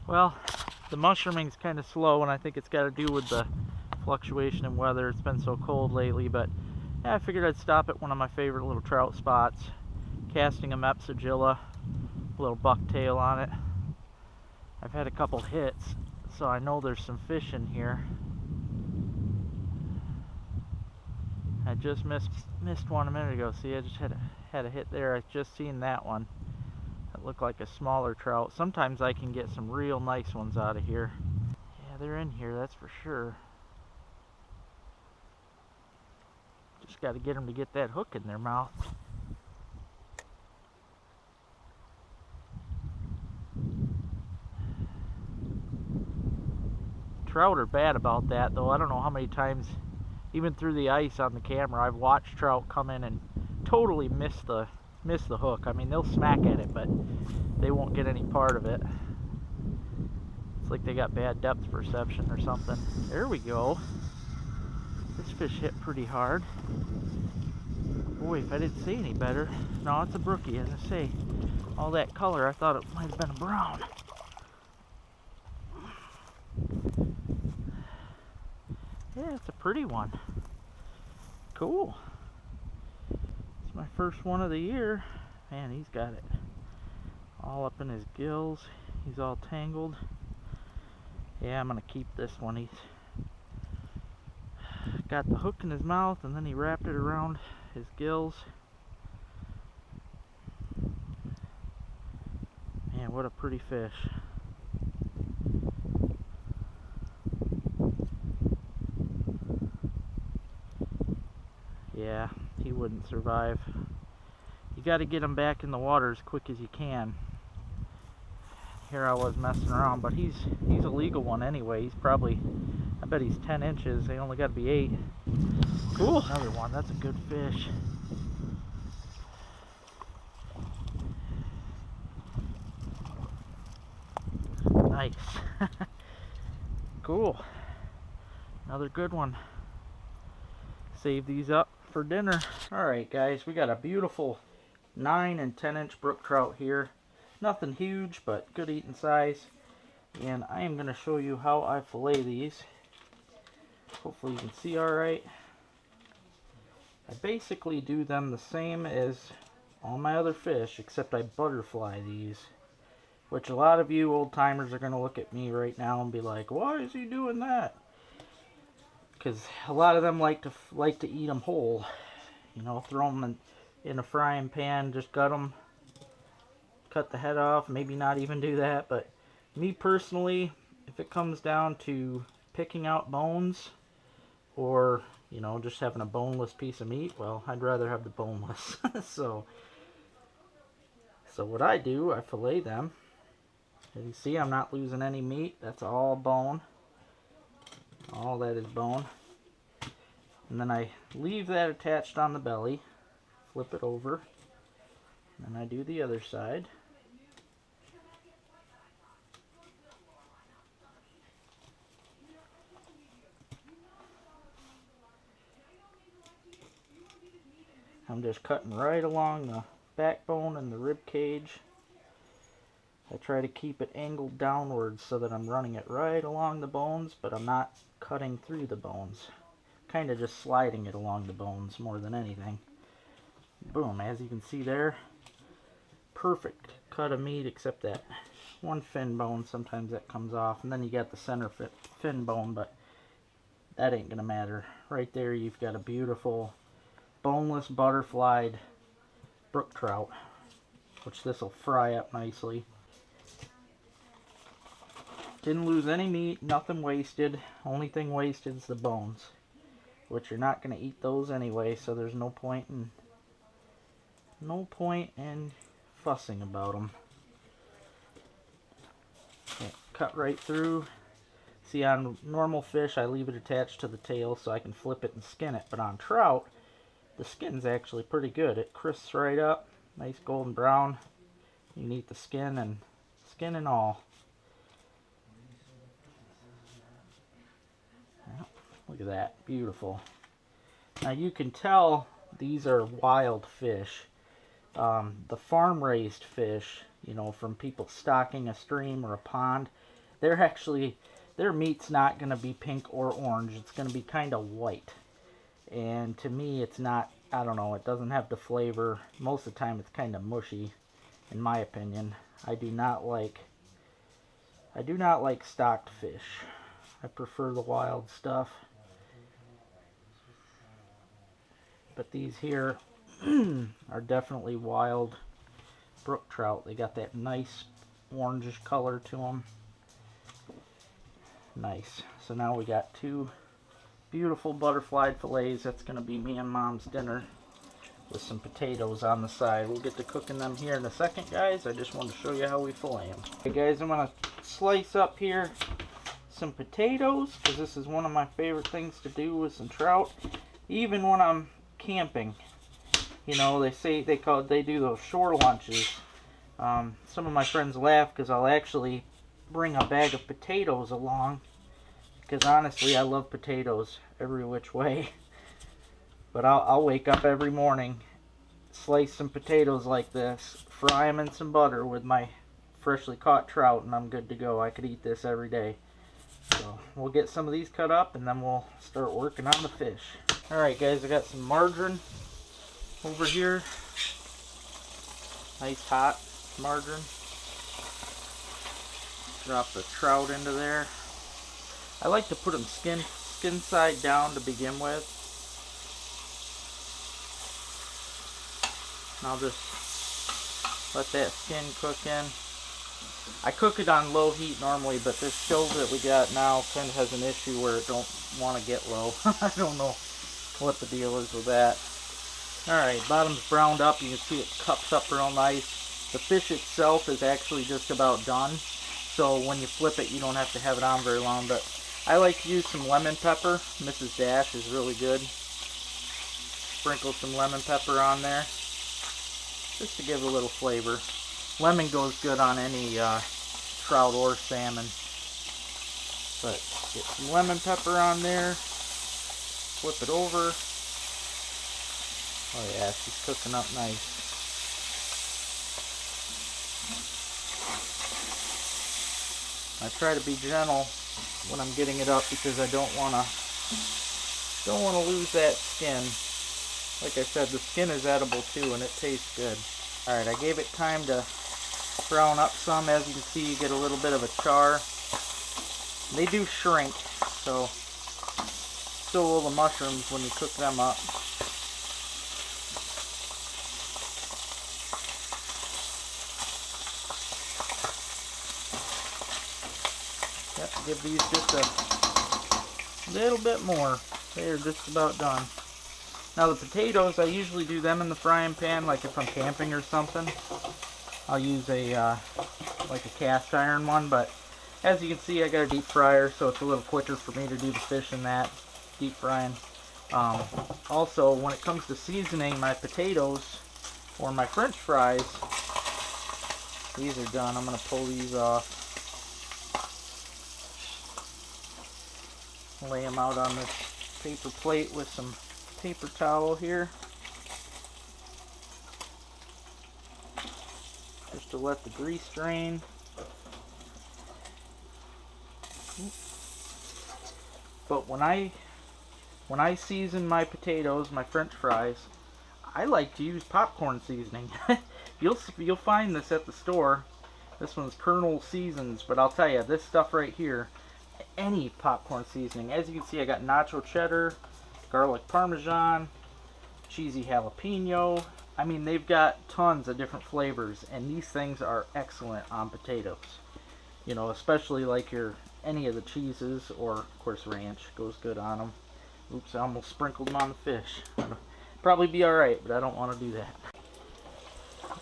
Well, the mushrooming's kind of slow, and I think it's got to do with the fluctuation in weather. It's been so cold lately, but yeah, I figured I'd stop at one of my favorite little trout spots, casting a Mepsagilla, little bucktail on it. I've had a couple hits, so I know there's some fish in here. I just missed one a minute ago. See, I just had a hit there. I just seen that one. That looked like a smaller trout. Sometimes I can get some real nice ones out of here. Yeah, they're in here, that's for sure. Just got to get them to get that hook in their mouth. Trout are bad about that, though. I don't know how many times, even through the ice on the camera, I've watched trout come in and totally miss the hook. I mean, they'll smack at it, but they won't get any part of it. It's like they got bad depth perception or something. There we go. This fish hit pretty hard. Boy, if I didn't say any better. No, it's a brookie, as I say. All that color, I thought it might have been a brown. Yeah, it's a pretty one. Cool. It's my first one of the year. Man, he's got it all up in his gills. He's all tangled. Yeah, I'm gonna keep this one. He's got the hook in his mouth, and then he wrapped it around his gills. Man, what a pretty fish. Yeah, he wouldn't survive. You got to get him back in the water as quick as you can. Here I was messing around, but he's a legal one anyway. He's probably, I bet he's 10 inches. They only got to be 8. Cool. Another one. That's a good fish. Nice. Cool. Another good one. Save these up for dinner. Alright guys, we got a beautiful 9 and 10 inch brook trout here. Nothing huge, but good eating size. And I am going to show you how I fillet these. Hopefully you can see alright. I basically do them the same as all my other fish, except I butterfly these. Which a lot of you old timers are going to look at me right now and be like, why is he doing that? Because a lot of them like to eat them whole. You know, throw them in a frying pan, just gut them, cut the head off, maybe not even do that. But me personally, if it comes down to picking out bones or, you know, just having a boneless piece of meat, well, I'd rather have the boneless. so what I do, I fillet them. As you see, I'm not losing any meat. That's all bone. All that is bone. And then I leave that attached on the belly. Flip it over. And then I do the other side. I'm just cutting right along the backbone and the rib cage. I try to keep it angled downwards so that I'm running it right along the bones, but I'm not cutting through the bones. Kind of just sliding it along the bones more than anything. Boom, as you can see there, perfect cut of meat except that one fin bone. Sometimes that comes off, and then you got the center fin bone, but that ain't gonna matter. Right there you've got a beautiful boneless butterflied brook trout, which this will fry up nicely. Didn't lose any meat, nothing wasted. Only thing wasted is the bones, which you're not going to eat those anyway, so there's no point in fussing about them. Okay, cut right through. See, on normal fish I leave it attached to the tail so I can flip it and skin it, but on trout the skin's actually pretty good. It crisps right up, nice golden brown. You can eat the skin and all. Look at that, beautiful. Now you can tell these are wild fish. The farm-raised fish, you know, from people stocking a stream or a pond, their meat's not going to be pink or orange. It's going to be kind of white. And to me, it's not, I don't know, it doesn't have the flavor. Most of the time, it's kind of mushy, in my opinion. I do not like stocked fish. I prefer the wild stuff. But these here are definitely wild brook trout. They got that nice orangish color to them. Nice. So now we got 2 beautiful butterfly fillets. That's going to be me and Mom's dinner with some potatoes on the side. We'll get to cooking them here in a second, guys. I just wanted to show you how we fillet them. Okay, guys, I'm going to slice up here some potatoes, because this is one of my favorite things to do with some trout. Even when I'm camping, you know, they do those shore lunches. Some of my friends laugh because I'll actually bring a bag of potatoes along, because honestly, I love potatoes every which way. But I'll wake up every morning, slice some potatoes like this, fry them in some butter with my freshly caught trout, and I'm good to go. I could eat this every day. So we'll get some of these cut up, and then we'll start working on the fish. Alright guys, I got some margarine over here. Nice hot margarine. Drop the trout into there. I like to put them skin side down to begin with. And I'll just let that skin cook in. I cook it on low heat normally, but this stove that we got now kind of has an issue where it don't want to get low. I don't know what the deal is with that. Alright, bottom's browned up. You can see it cups up real nice. The fish itself is actually just about done. So when you flip it, you don't have to have it on very long. But I like to use some lemon pepper. Mrs. Dash is really good. Sprinkle some lemon pepper on there, just to give a little flavor. Lemon goes good on any trout or salmon. But get some lemon pepper on there. Flip it over. Oh yeah, she's cooking up nice. I try to be gentle when I'm getting it up, because I don't want to lose that skin. Like I said, the skin is edible too, and it tastes good. Alright, I gave it time to brown up some. As you can see, you get a little bit of a char. They do shrink, so will the mushrooms when you cook them up. Yep, give these just a little bit more. They're just about done. Now the potatoes, I usually do them in the frying pan, like if I'm camping or something. I'll use like a cast iron one, but as you can see, I got a deep fryer, so it's a little quicker for me to do the fish in that deep frying. Also, when it comes to seasoning my potatoes or my French fries, these are done. I'm going to pull these off. Lay them out on this paper plate with some paper towel here, just to let the grease drain. But when I season my potatoes, my French fries, I like to use popcorn seasoning. You'll find this at the store. This one's Colonel Seasons, but I'll tell you, this stuff right here, any popcorn seasoning. As you can see, I got nacho cheddar, garlic parmesan, cheesy jalapeno. I mean, they've got tons of different flavors, and these things are excellent on potatoes. You know, especially like any of the cheeses, or of course ranch goes good on them. Oops, I almost sprinkled them on the fish. Probably be alright, but I don't want to do that.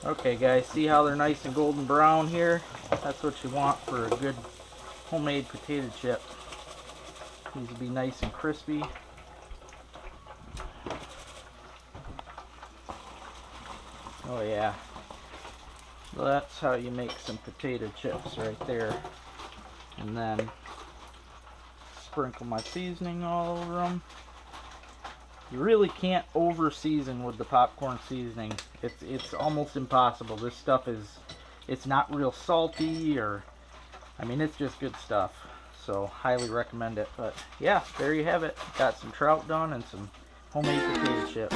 Okay guys, see how they're nice and golden brown here? That's what you want for a good homemade potato chip. These will be nice and crispy. Oh yeah. Well, that's how you make some potato chips right there. And then sprinkle my seasoning all over them. You really can't over season with the popcorn seasoning. It's almost impossible. This stuff it's not real salty or I mean, it's just good stuff. So highly recommend it. But yeah, there you have it. Got some trout done and some homemade potato chips.